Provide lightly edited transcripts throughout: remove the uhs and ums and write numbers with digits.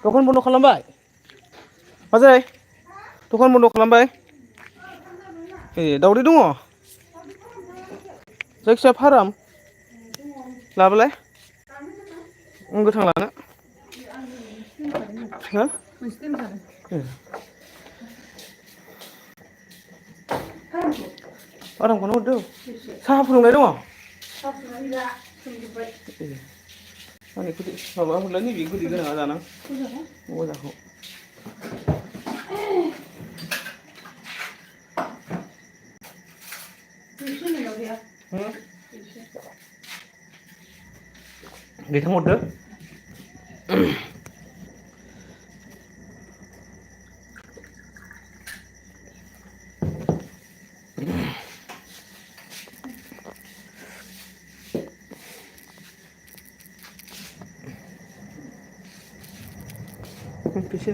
दखान बन्द' खालामबाय बाजै दखान बन्द' खालामबाय ए दावदै दङ जायखिया फाराम लाबोलाय गोथां लानो हो फारामखौनो हरदो साहा फुदुंनाय दङ आंनि माबा हरलाय नैबे गोदै गोनाङा जानां गजाखौ दैथांहरदो फैसा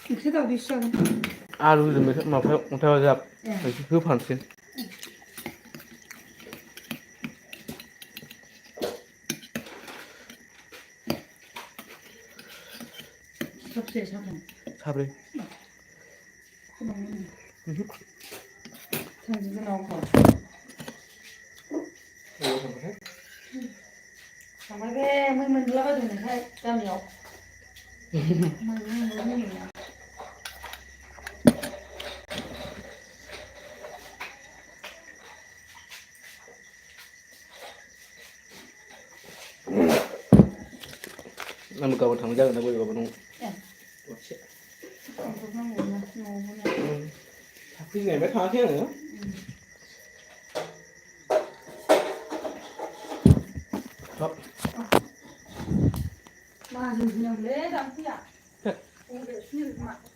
नोंसोर दावदैसो जागोन आलुजों माबायाव अन्थाइ बाजाब होफानोसै साब्रै थांबाय बे मै मोनलाबायदोंमोनहाय गामियाव आंबो गाबोन थांनाय जागोन ना बोरैबाबा न'आव दसे फैनायनिफ्राय थाङाखै आङो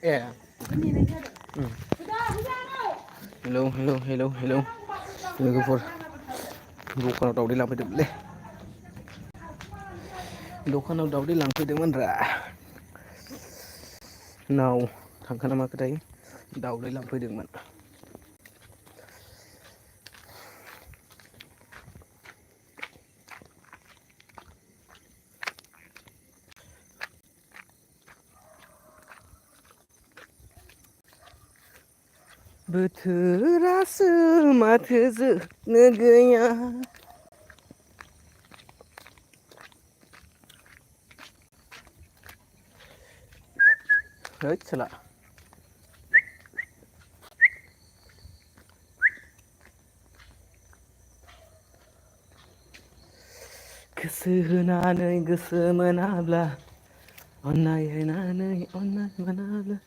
ए हेलौ लोगोफोर दखानाव दावदै लांफैदोंमोनलै दखानाव दावदै लांफैदोंमोनरा नाव थांखो ना माखोथाय दावदै लांफैदोंमोन बोथोरासो माथो जोंनो गैया हैद साला गोसो होनानै गोसो मोनाब्ला अननाय होनानै अननाय मोनाब्ला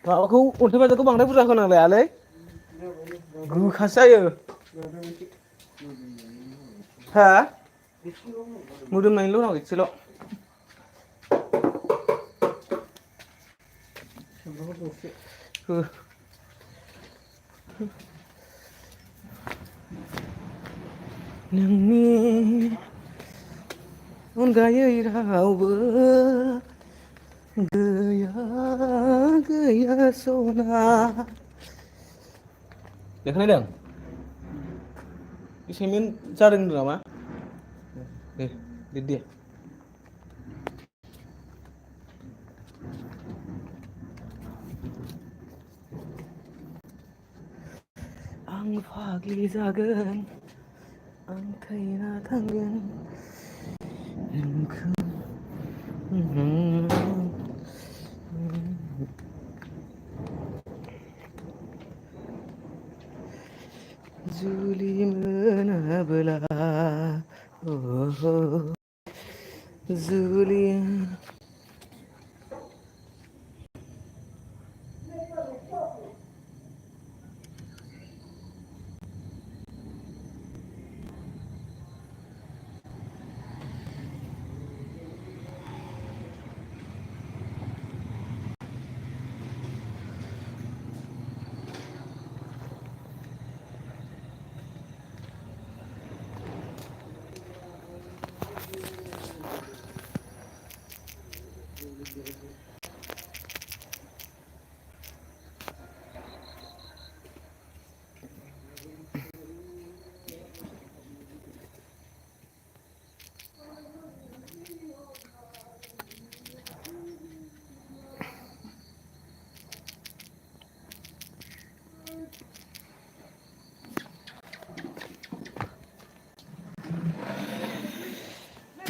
माबाखौ अन्थाइ बाजाबखौ बांद्राय बुरजा होनांलायालै गोखासो जायो हा मोदोमनायनिल' होनांगौ एसेल' हो नोंनि अनगायै रावबो गैया सना देखायनायदों एसाइनमेन्ट जादों होनदों नामा दे लिर दे आं फाग्लि जागोन आं थैना थांगोन नोंखौ जुलि मोनाबोला जुलि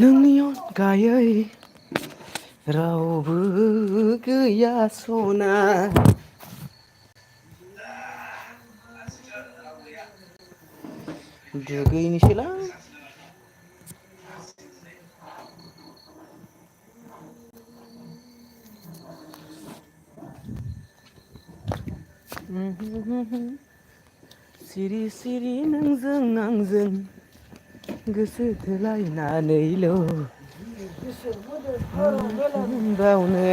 नोंनि अनगायै रावबो गैया सना दुगैनोसैलां सिरि सिरि नोंजों आंजों गोसो थोलायनानैल' बावनो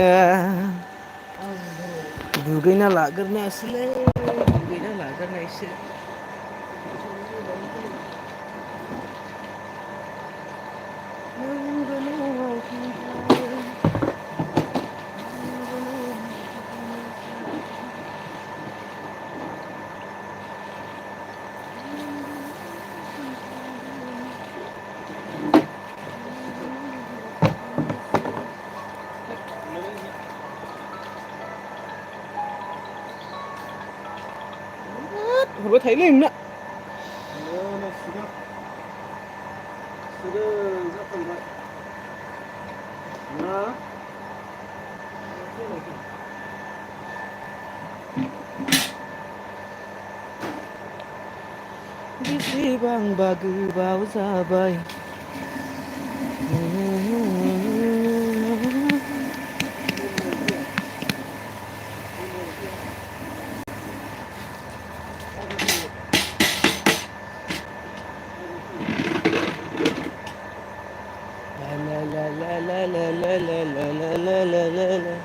दुगैना लाग्रोनायसैलै दुगैना लाग्रोनायसै हरबाय थायोलै नोंना बेसेबांबा गोबाव जाबाय ला ला ला ला ला ला ला ला ला ला ला ला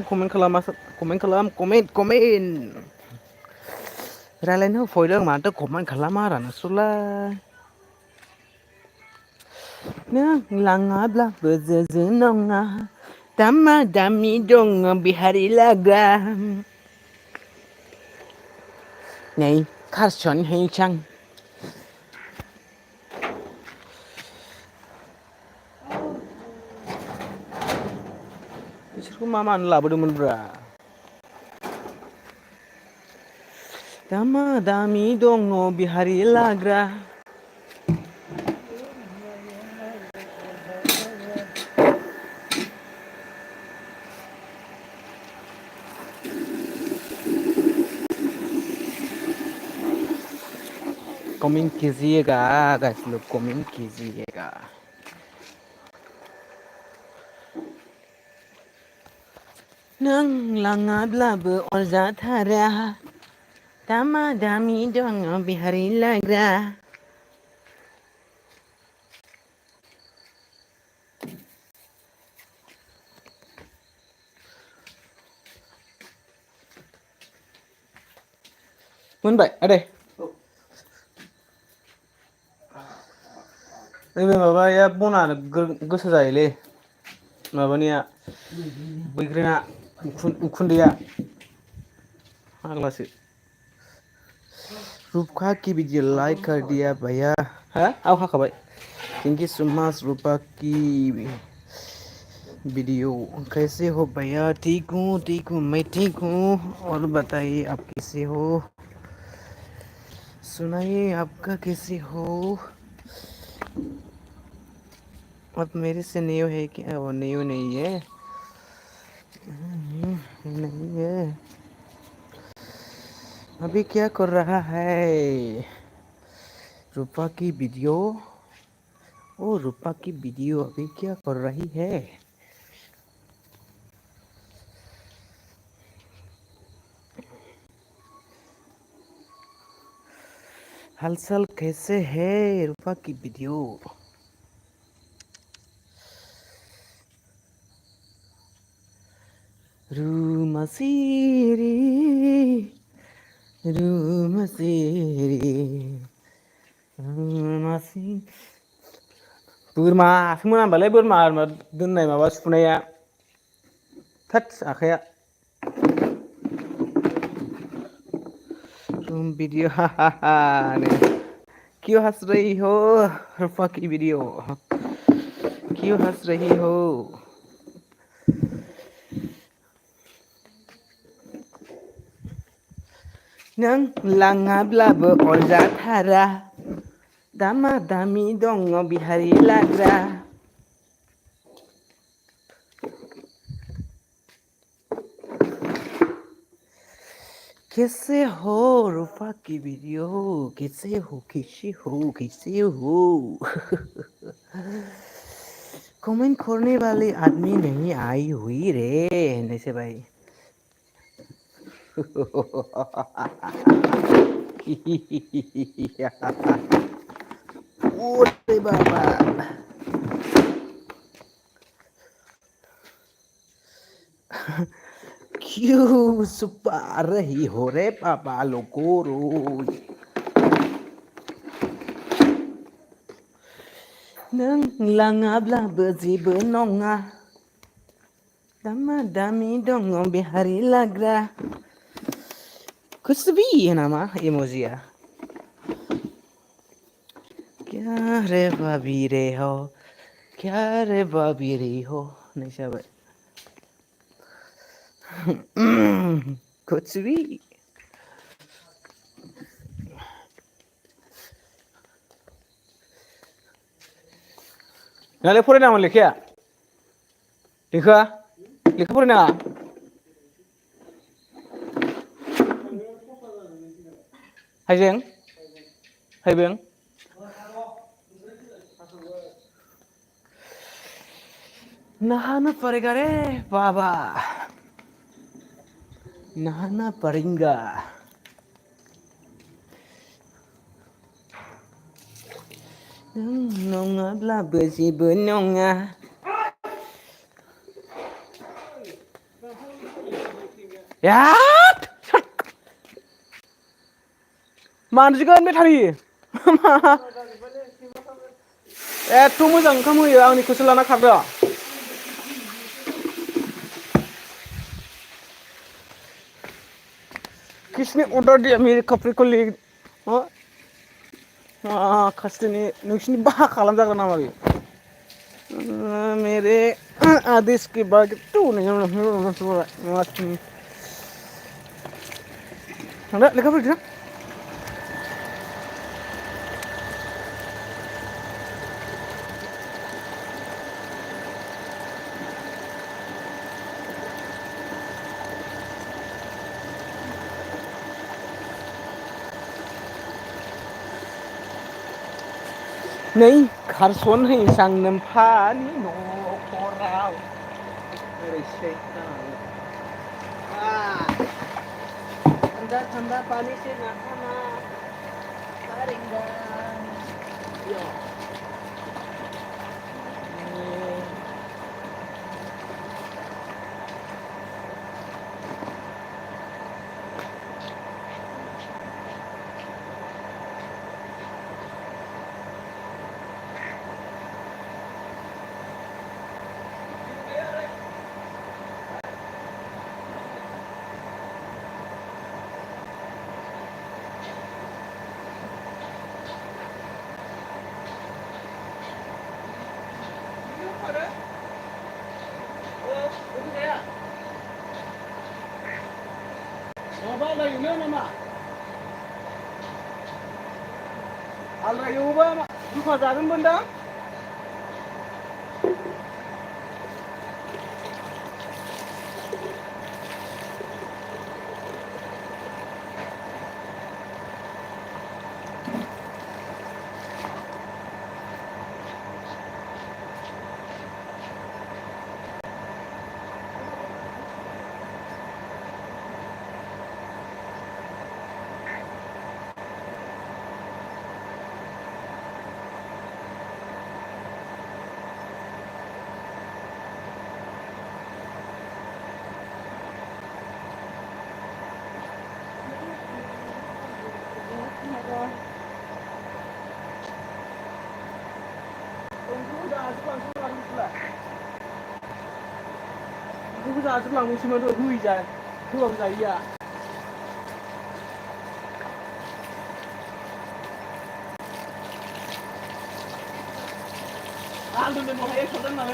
कमेन्ट खालामासो कमेन्ट खालाम कमेन्ट रायलायनो फैदों माथो कमेन्ट खालामारा नोंसोरलाय नों लाङाब्लाबो जेबो नङा दामा दामि दङ बिहारि लाग्रा नै कारसन हैसां बिसोरखौ मा मानो लाबोदोंमोनब्रा दामा दामि दङ बिहारि लाग्रा कमेंट कीजिएगा गाइस लोग कमेंट कीजिएगा नों लाङाब्लाबो अरजाथारा दामा दामि दङ बिहारि लाग्रा मोनबाय आदै नैबे माबाया बना गोसो जायोलै माबानिया बैग्रिना उखुन्दैया फाग्लासो रूपका की वीडियो लाइक कर दिया भैया हा आव हाखाबाय thank you so much Rupa की वीडियो कैसे हो भैया ठीक हूँ मैं ठीक हूँ और बताइए आप कैसे हो सुनाइए आपका कैसे हो आप मेरे से न्यू है क्या वो न्यू नहीं है नहीं है अभी क्या कर रहा है रूपा की वीडियो ओ रूपा की वीडियो अभी क्या कर रही है हालचाल कैसे है रूपा की वीडियो Rumasiri, Rumasiri, Rumasiri. बोरमासोमोन होनबालाय बोरमा दोननाय माबा सुनाया थोद आखाइया वीडियो हा हा हा क्यों हंस रही हो रूपा की वीडियो क्यों हंस रही हो नों लाङाब्लाबो अरजाथारा दामा दामि दङ बिहारि लाग्रा कैसे हो रूपा की वीडियो कैसे हो कमेंट करने वाली आदमी नहीं आई हुई रे ऐसे भाई ओरे बाबा क्यों सुपा रही हो रे पापा लोको रोज नों लाङाब्लाबो जेबो नङा दामा दामि दङ बिहारि लाग्रा कुछ भी है नामा इमोजिया क्या रे भाभी रे हो क्या रे भाभी रे हो नहीं सब कुछ भी नाले फरायनाङामोन लेखाया लेखा लेखा फरायनाङा हाइजें हाइबें नहाना पड़ेगा रे बाबा नहाना पड़ेगा नङाब्लाबो जेबो नङा याद मानजिगोन बेटारि एथ' मोजां ओंखाम होयो आंनिखौसो लाना खारदो किसने अर्डर दिया मेरे कपड़े को ले खास्टिनि नोंसिनि बाहा खालामजागोन नामा बे मेरे आदेश के बाद तो नहीं थांदो लेखा फरायदो नै खारसन हैसां नोम्फानि न'खराव ओरैसै ठंडा ठंडा पानी से नहाना पड़ेगा आलायनो नामा आलायोबा दुखा जागोनमोन दा Aku tak selang musim itu hui jan, tuang saya. Lalu dia mau hayat sudah nak.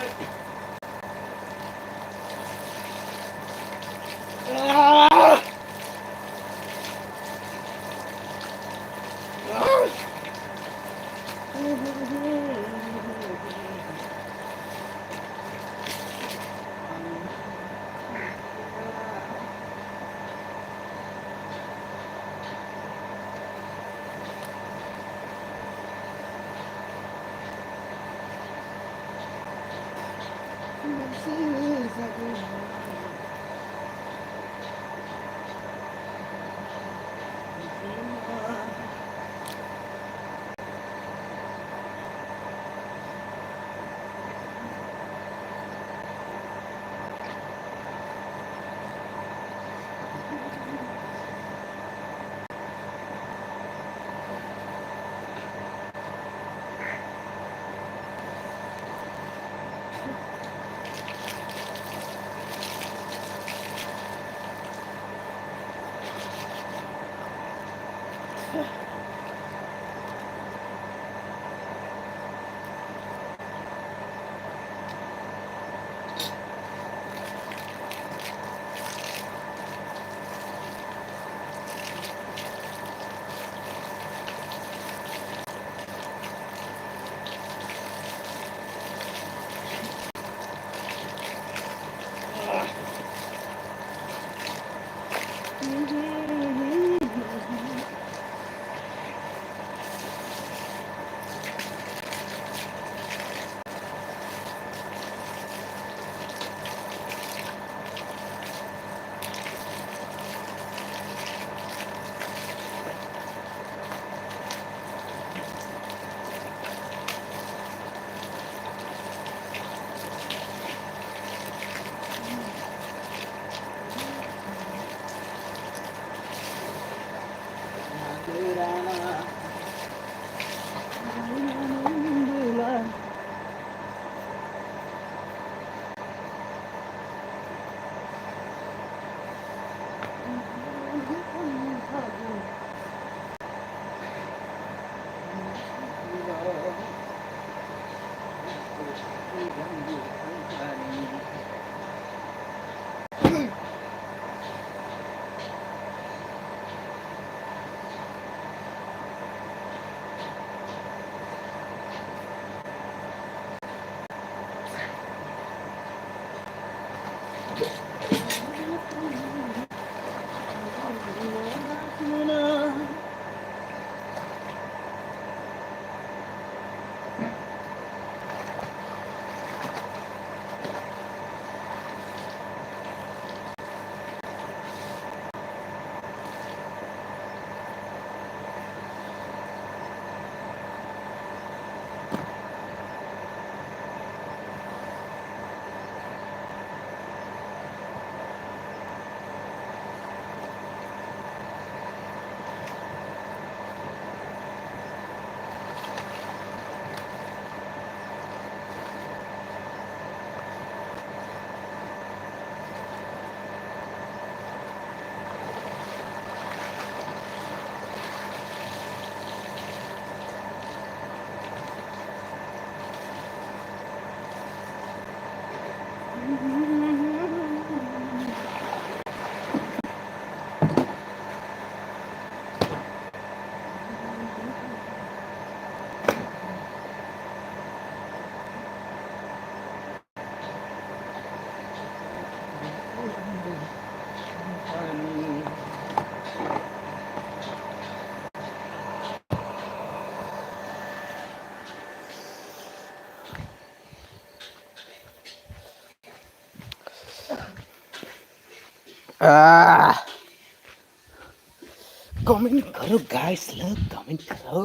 Comment करो गाइस, लोग कमेंट करो,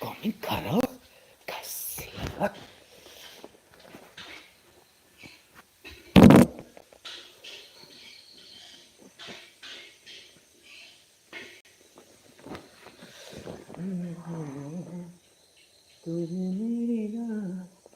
कमेंट करो गाइस लोग। तुझे मेरी रात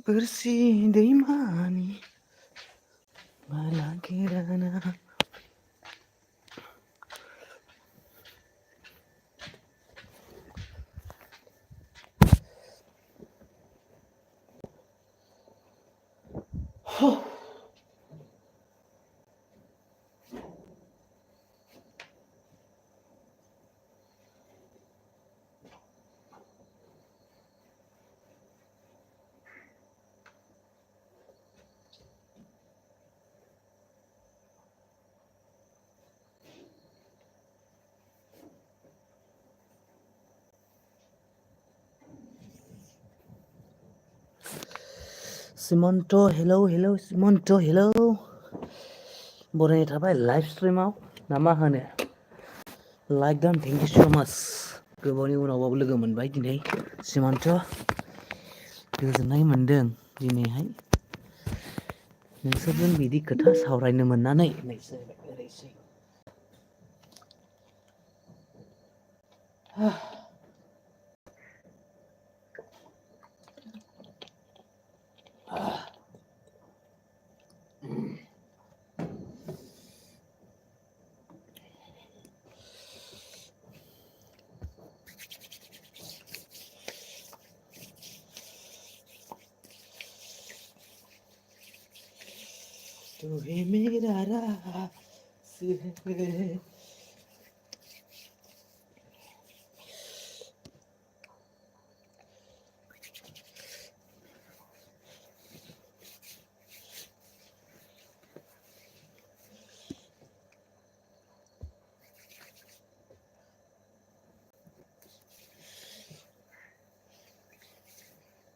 bersih दैमानि बाला kirana. Simonto, hello, Simonto, hello. बरायनाय थाबाय लाइभ स्ट्रिमाव ना मा होनो like don thank you so माच गोबावनि उनावबाबो लोगो मोनबाय दिनै सिमन्त गोजोननाय मोनदों दिनैहाय नोंसोरजों बिदि खोथा सावरायनो मोननानै ओरैसै तू ही मेरा राज है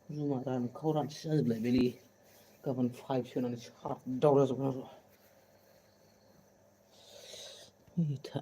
रुमा रानखाव रानसि जाजोबलायबायलै गाबोन फाइभ सोनानै साबदाव जाजोबगोन आरो इथा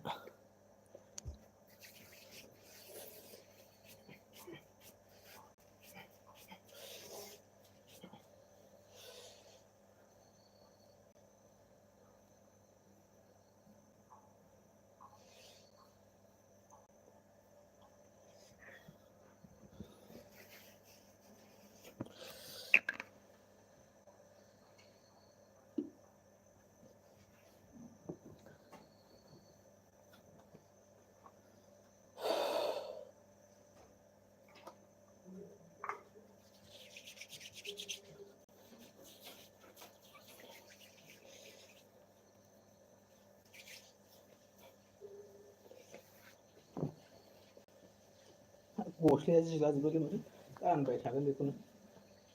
गस्लाया जिलाजोबबायलै माथो गानबाय थागोन बेखौनो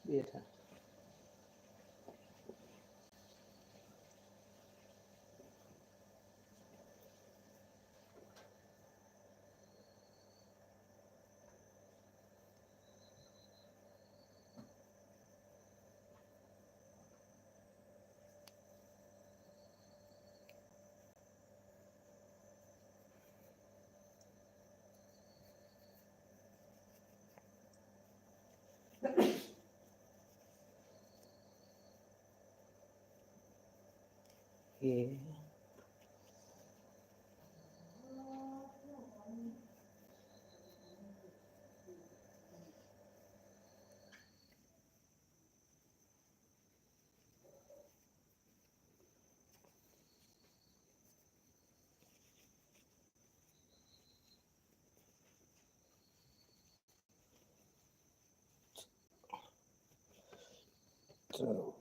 बेथा ए So